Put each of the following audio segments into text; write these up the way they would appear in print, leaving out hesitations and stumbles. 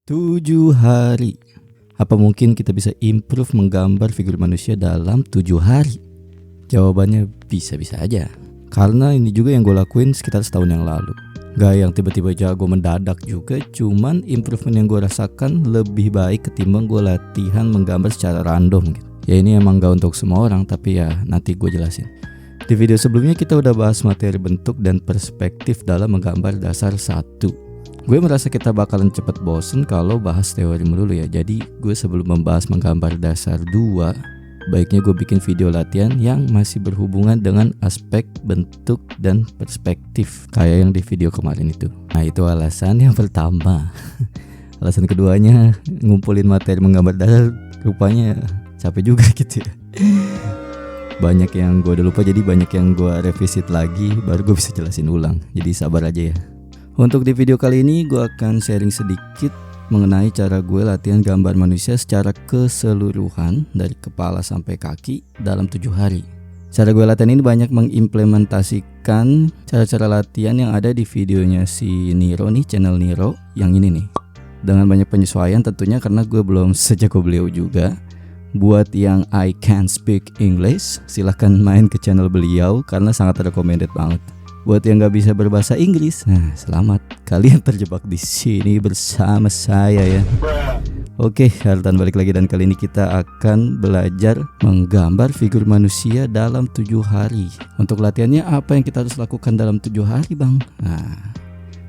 7 hari. Apa mungkin kita bisa improve menggambar figur manusia dalam 7 hari? Jawabannya bisa-bisa aja. Karena ini juga yang gue lakuin sekitar setahun yang lalu. Gak yang tiba-tiba jago mendadak juga, cuman improvement yang gue rasakan lebih baik ketimbang gue latihan menggambar secara random gitu. Ya ini emang gak untuk semua orang, tapi ya nanti gue jelasin. Di video sebelumnya kita udah bahas materi bentuk dan perspektif dalam menggambar dasar 1. Gue merasa kita bakalan cepet bosen kalau bahas teori melulu ya. Jadi gue sebelum membahas menggambar dasar 2, baiknya gue bikin video latihan yang masih berhubungan dengan aspek bentuk dan perspektif kayak yang di video kemarin itu. Nah itu alasan yang pertama. Alasan keduanya, ngumpulin materi menggambar dasar rupanya capek juga gitu ya. Banyak yang gue udah lupa, jadi banyak yang gue revisit lagi baru gue bisa jelasin ulang. Jadi sabar aja ya. Untuk di video kali ini gue akan sharing sedikit mengenai cara gue latihan gambar manusia secara keseluruhan dari kepala sampai kaki dalam 7 hari. Cara gue latihan ini banyak mengimplementasikan cara-cara latihan yang ada di videonya si Niro nih, channel Niro yang ini nih. Dengan banyak penyesuaian tentunya karena gue belum sejago beliau juga. Buat yang I can't speak English, silahkan main ke channel beliau karena sangat recommended banget. Buat yang gak bisa berbahasa Inggris, nah selamat, kalian terjebak di sini bersama saya ya. Oke, Hartan balik lagi dan kali ini kita akan belajar menggambar figur manusia dalam 7 hari. Untuk latihannya apa yang kita harus lakukan dalam 7 hari bang? Nah,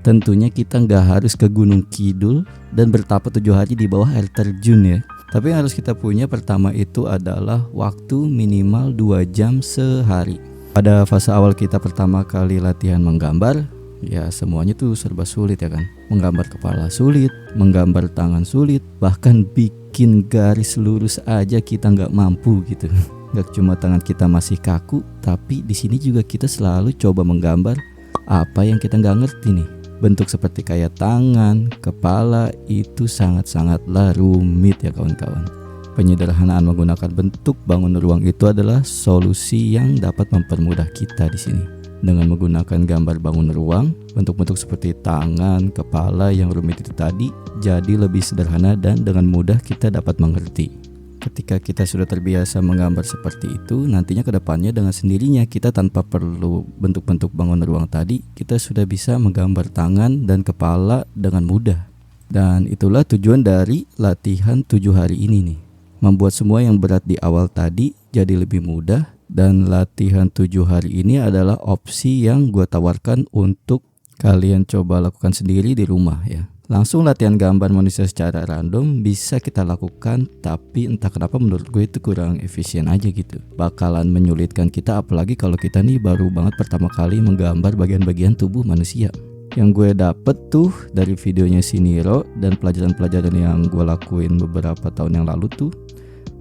tentunya kita gak harus ke Gunung Kidul dan bertapa 7 hari di bawah air terjun ya. Tapi yang harus kita punya pertama itu adalah waktu minimal 2 jam sehari. Pada fase awal kita pertama kali latihan menggambar, ya semuanya tuh serba sulit ya kan. Menggambar kepala sulit, menggambar tangan sulit, bahkan bikin garis lurus aja kita nggak mampu gitu. Gak cuma tangan kita masih kaku, tapi di sini juga kita selalu coba menggambar apa yang kita nggak ngerti nih. Bentuk seperti kayak tangan, kepala itu sangat-sangatlah rumit ya kawan-kawan. Penyederhanaan menggunakan bentuk bangun ruang itu adalah solusi yang dapat mempermudah kita di sini. Dengan menggunakan gambar bangun ruang, bentuk-bentuk seperti tangan, kepala yang rumit itu tadi jadi lebih sederhana dan dengan mudah kita dapat mengerti. Ketika kita sudah terbiasa menggambar seperti itu, nantinya ke depannya dengan sendirinya kita tanpa perlu bentuk-bentuk bangun ruang tadi, kita sudah bisa menggambar tangan dan kepala dengan mudah. Dan itulah tujuan dari latihan 7 hari ini nih. Membuat semua yang berat di awal tadi jadi lebih mudah, dan latihan 7 hari ini adalah opsi yang gue tawarkan untuk kalian coba lakukan sendiri di rumah ya. Langsung latihan gambar manusia secara random bisa kita lakukan, tapi entah kenapa menurut gue itu kurang efisien aja gitu. Bakalan menyulitkan kita, apalagi kalau kita nih baru banget pertama kali menggambar bagian-bagian tubuh manusia. Yang gue dapet tuh dari videonya si Niro dan pelajaran-pelajaran yang gue lakuin beberapa tahun yang lalu tuh,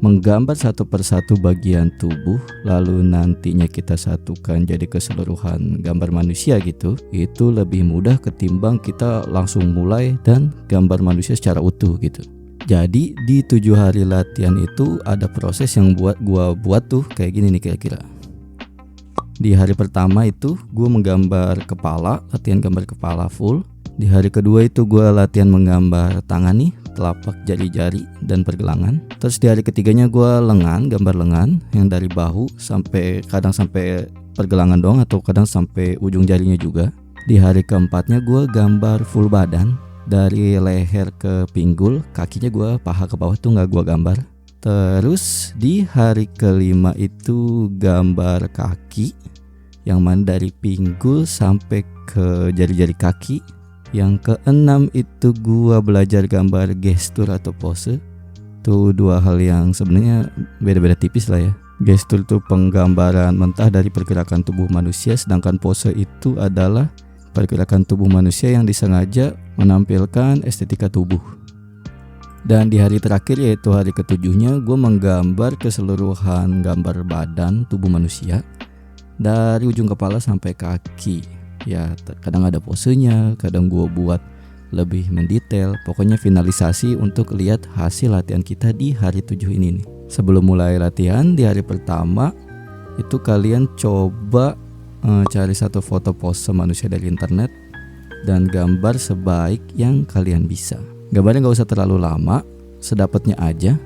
menggambar satu persatu bagian tubuh lalu nantinya kita satukan jadi keseluruhan gambar manusia gitu, itu lebih mudah ketimbang kita langsung mulai dan gambar manusia secara utuh gitu. Jadi di 7 hari latihan itu ada proses yang gua buat tuh kayak gini nih kira-kira. Di hari pertama itu gue menggambar kepala, latihan gambar kepala full. Di hari kedua itu gue latihan menggambar tangan nih, telapak jari-jari dan pergelangan. Terus di hari ketiganya gue lengan, gambar lengan yang dari bahu sampai kadang sampai pergelangan doang atau kadang sampai ujung jarinya juga. Di hari keempatnya gue gambar full badan dari leher ke pinggul, kakinya gue paha ke bawah tuh nggak gue gambar. Terus di hari kelima itu gambar kaki yang mana dari pinggul sampai ke jari-jari kaki. Yang keenam itu gua belajar gambar gestur atau pose. Tuh 2 hal yang sebenarnya beda-beda tipis lah ya. Gestur tuh penggambaran mentah dari pergerakan tubuh manusia, sedangkan pose itu adalah pergerakan tubuh manusia yang disengaja menampilkan estetika tubuh. Dan di hari terakhir yaitu hari ketujuhnya gue menggambar keseluruhan gambar badan tubuh manusia dari ujung kepala sampai kaki. Ya kadang ada posenya, kadang gue buat lebih mendetail. Pokoknya finalisasi untuk lihat hasil latihan kita di hari 7 ini nih. Sebelum mulai latihan di hari pertama itu kalian coba cari satu foto pose manusia dari internet dan gambar sebaik yang kalian bisa. Gambarnya gak usah terlalu lama, sedapatnya aja.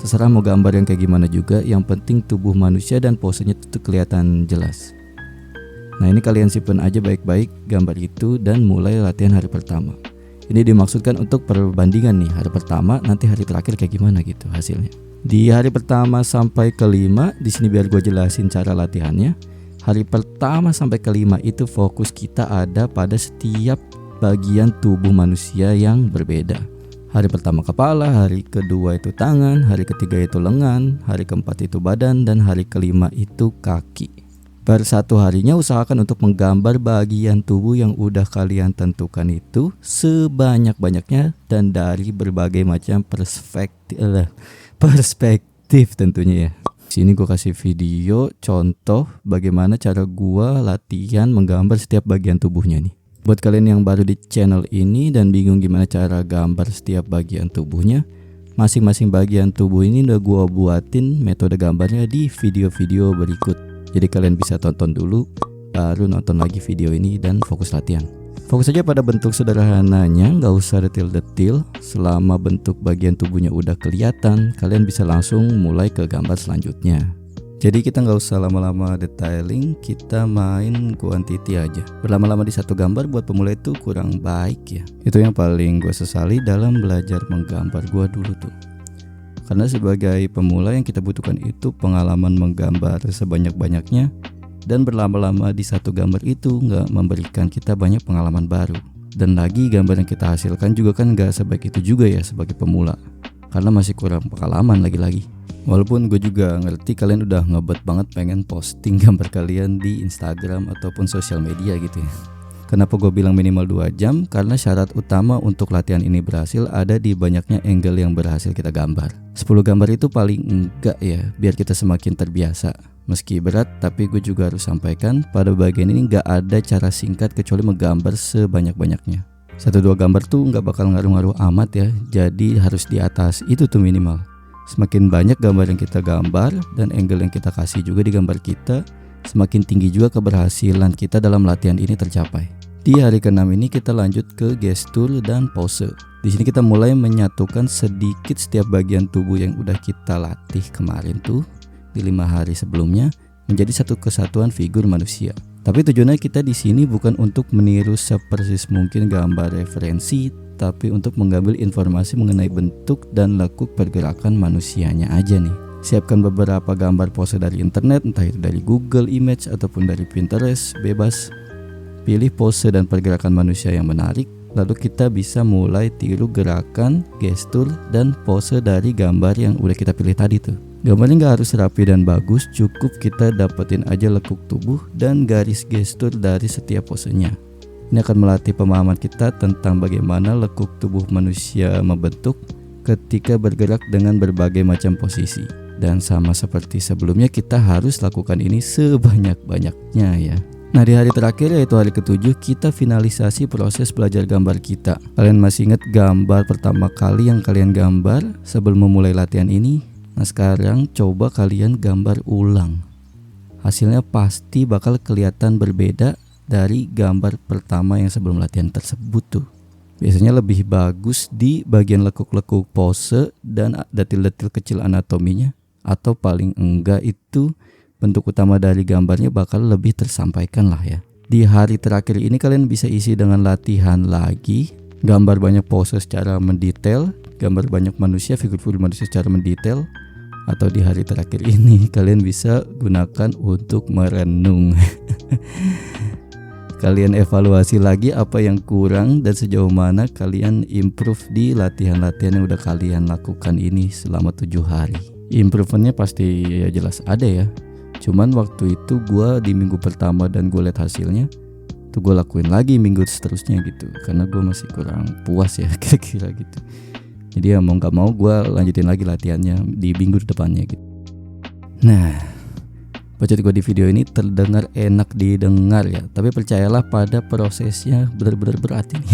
Terserah mau gambar yang kayak gimana juga, yang penting tubuh manusia dan posenya itu kelihatan jelas. Nah ini kalian simpen aja baik-baik gambar itu dan mulai latihan hari pertama. Ini dimaksudkan untuk perbandingan nih, hari pertama nanti hari terakhir kayak gimana gitu hasilnya. Di hari pertama sampai kelima, di sini biar gue jelasin cara latihannya. Hari pertama sampai kelima itu fokus kita ada pada setiap bagian tubuh manusia yang berbeda. Hari pertama kepala, hari kedua itu tangan, hari ketiga itu lengan, hari keempat itu badan, dan hari kelima itu kaki. Per satu harinya usahakan untuk menggambar bagian tubuh yang udah kalian tentukan itu sebanyak-banyaknya dan dari berbagai macam perspektif tentunya ya. Sini gue kasih video contoh bagaimana cara gue latihan menggambar setiap bagian tubuhnya nih. Buat kalian yang baru di channel ini dan bingung gimana cara gambar setiap bagian tubuhnya, masing-masing bagian tubuh ini udah gue buatin metode gambarnya di video-video berikut. Jadi kalian bisa tonton dulu, baru nonton lagi video ini dan fokus latihan. Fokus aja pada bentuk sederhananya, nggak usah detail-detail. Selama bentuk bagian tubuhnya udah kelihatan, kalian bisa langsung mulai ke gambar selanjutnya. Jadi kita nggak usah lama-lama detailing, kita main quantity aja. Berlama-lama di satu gambar buat pemula itu kurang baik ya. Itu yang paling gue sesali dalam belajar menggambar gue dulu tuh. Karena sebagai pemula yang kita butuhkan itu pengalaman menggambar sebanyak-banyaknya. Dan berlama-lama di satu gambar itu nggak memberikan kita banyak pengalaman baru. Dan lagi gambar yang kita hasilkan juga kan nggak sebaik itu juga ya sebagai pemula. Karena masih kurang pengalaman lagi-lagi. Walaupun gue juga ngerti kalian udah ngebet banget pengen posting gambar kalian di Instagram ataupun sosial media gitu ya. Kenapa gue bilang minimal 2 jam? Karena syarat utama untuk latihan ini berhasil ada di banyaknya angle yang berhasil kita gambar. 10 gambar itu paling enggak ya, biar kita semakin terbiasa. Meski berat, tapi gue juga harus sampaikan pada bagian ini gak ada cara singkat kecuali menggambar sebanyak-banyaknya. 1-2 gambar tuh gak bakal ngaruh-ngaruh amat ya, jadi harus di atas itu tuh minimal. Semakin banyak gambar yang kita gambar dan angle yang kita kasih juga di gambar kita, semakin tinggi juga keberhasilan kita dalam latihan ini tercapai. Di hari ke-6 ini kita lanjut ke gestur dan pose. Di sini kita mulai menyatukan sedikit setiap bagian tubuh yang udah kita latih kemarin tuh di 5 hari sebelumnya menjadi satu kesatuan figur manusia. Tapi tujuannya kita di sini bukan untuk meniru sepersis mungkin gambar referensi, tapi untuk mengambil informasi mengenai bentuk dan lekuk pergerakan manusianya aja nih. Siapkan beberapa gambar pose dari internet, entah itu dari Google Image ataupun dari Pinterest, bebas. Pilih pose dan pergerakan manusia yang menarik, lalu kita bisa mulai tiru gerakan, gestur, dan pose dari gambar yang udah kita pilih tadi tuh. Gambarnya gak harus rapi dan bagus, cukup kita dapetin aja lekuk tubuh dan garis gestur dari setiap posenya. Ini akan melatih pemahaman kita tentang bagaimana lekuk tubuh manusia membentuk ketika bergerak dengan berbagai macam posisi. Dan sama seperti sebelumnya kita harus lakukan ini sebanyak-banyaknya ya. Nah di hari terakhir yaitu hari ke-7 kita finalisasi proses belajar gambar kita. Kalian masih ingat gambar pertama kali yang kalian gambar sebelum memulai latihan ini? Nah sekarang coba kalian gambar ulang. Hasilnya pasti bakal kelihatan berbeda dari gambar pertama yang sebelum latihan tersebut tuh. Biasanya lebih bagus di bagian lekuk-lekuk pose dan detil-detil kecil anatominya. Atau paling enggak itu bentuk utama dari gambarnya bakal lebih tersampaikan lah ya. Di hari terakhir ini kalian bisa isi dengan latihan lagi, gambar banyak pose secara mendetail, gambar banyak manusia, figur-figur manusia secara mendetail. Atau di hari terakhir ini kalian bisa gunakan untuk merenung. Kalian evaluasi lagi apa yang kurang dan sejauh mana kalian improve di latihan-latihan yang udah kalian lakukan ini selama 7 hari. Improvementnya pasti ya jelas ada ya. Cuman waktu itu gue di minggu pertama dan gue lihat hasilnya tuh gue lakuin lagi minggu seterusnya gitu. Karena gue masih kurang puas ya kira-kira gitu. Jadi ya mau gak mau gue lanjutin lagi latihannya di minggu depannya gitu. Nah, bacot gue di video ini terdengar enak didengar ya, tapi percayalah pada prosesnya benar-benar berat ini.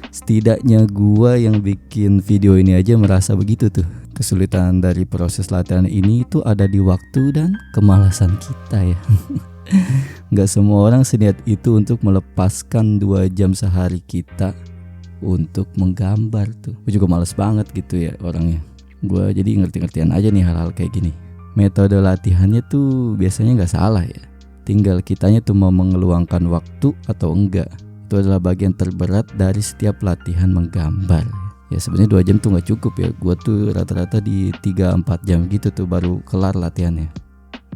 Setidaknya gue yang bikin video ini aja merasa begitu tuh. Kesulitan dari proses latihan ini tuh ada di waktu dan kemalasan kita ya. Gak semua orang seniat itu untuk melepaskan 2 jam sehari kita untuk menggambar tuh. Gue juga males banget gitu ya orangnya. Gue jadi ngerti-ngertian aja nih hal-hal kayak gini. Metode latihannya tuh biasanya gak salah ya. Tinggal kitanya tuh mau mengeluangkan waktu atau enggak. Itu adalah bagian terberat dari setiap latihan menggambar. Ya sebenarnya 2 jam tuh gak cukup ya. Gue tuh rata-rata di 3-4 jam gitu tuh baru kelar latihannya.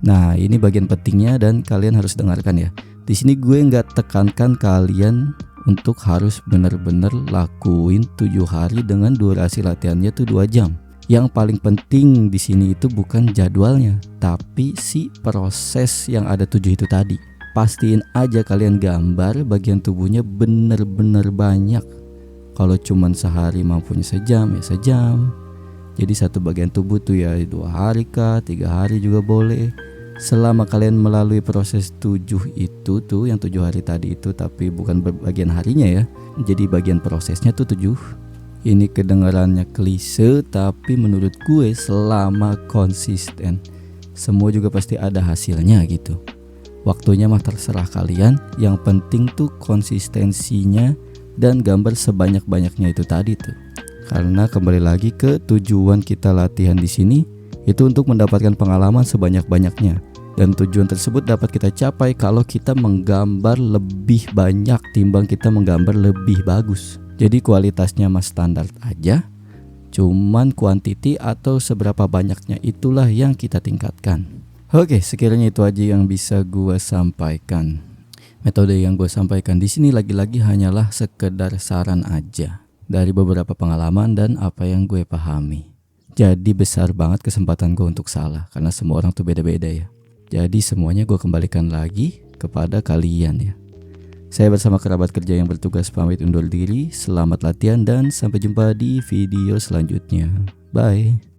Nah ini bagian pentingnya dan kalian harus dengarkan ya. Di sini gue nggak tekankan kalian untuk harus benar-benar lakuin 7 hari dengan durasi latihannya tuh 2 jam. Yang paling penting di sini itu bukan jadwalnya, tapi si proses yang ada 7 itu tadi. Pastiin aja kalian gambar bagian tubuhnya bener-bener banyak. Kalau cuman sehari mampunya sejam ya sejam. Jadi satu bagian tubuh tuh ya 2 hari kah, 3 hari juga boleh. Selama kalian melalui proses 7 itu tuh, yang 7 hari tadi itu, tapi bukan bagian harinya ya. Jadi bagian prosesnya tuh 7. Ini kedengarannya klise, tapi menurut gue selama konsisten, semua juga pasti ada hasilnya gitu. Waktunya mah terserah kalian, yang penting tuh konsistensinya dan gambar sebanyak-banyaknya itu tadi tuh. Karena kembali lagi ke tujuan kita latihan di sini itu untuk mendapatkan pengalaman sebanyak-banyaknya. Dan tujuan tersebut dapat kita capai kalau kita menggambar lebih banyak timbang kita menggambar lebih bagus. Jadi kualitasnya mas standar aja, cuman kuantiti atau seberapa banyaknya itulah yang kita tingkatkan. Oke, sekiranya itu aja yang bisa gue sampaikan. Metode yang gue sampaikan di sini lagi-lagi hanyalah sekedar saran aja dari beberapa pengalaman dan apa yang gue pahami. Jadi besar banget kesempatan gue untuk salah, karena semua orang tuh beda-beda ya. Jadi semuanya gue kembalikan lagi kepada kalian ya. Saya bersama kerabat kerja yang bertugas pamit undur diri. Selamat latihan dan sampai jumpa di video selanjutnya. Bye.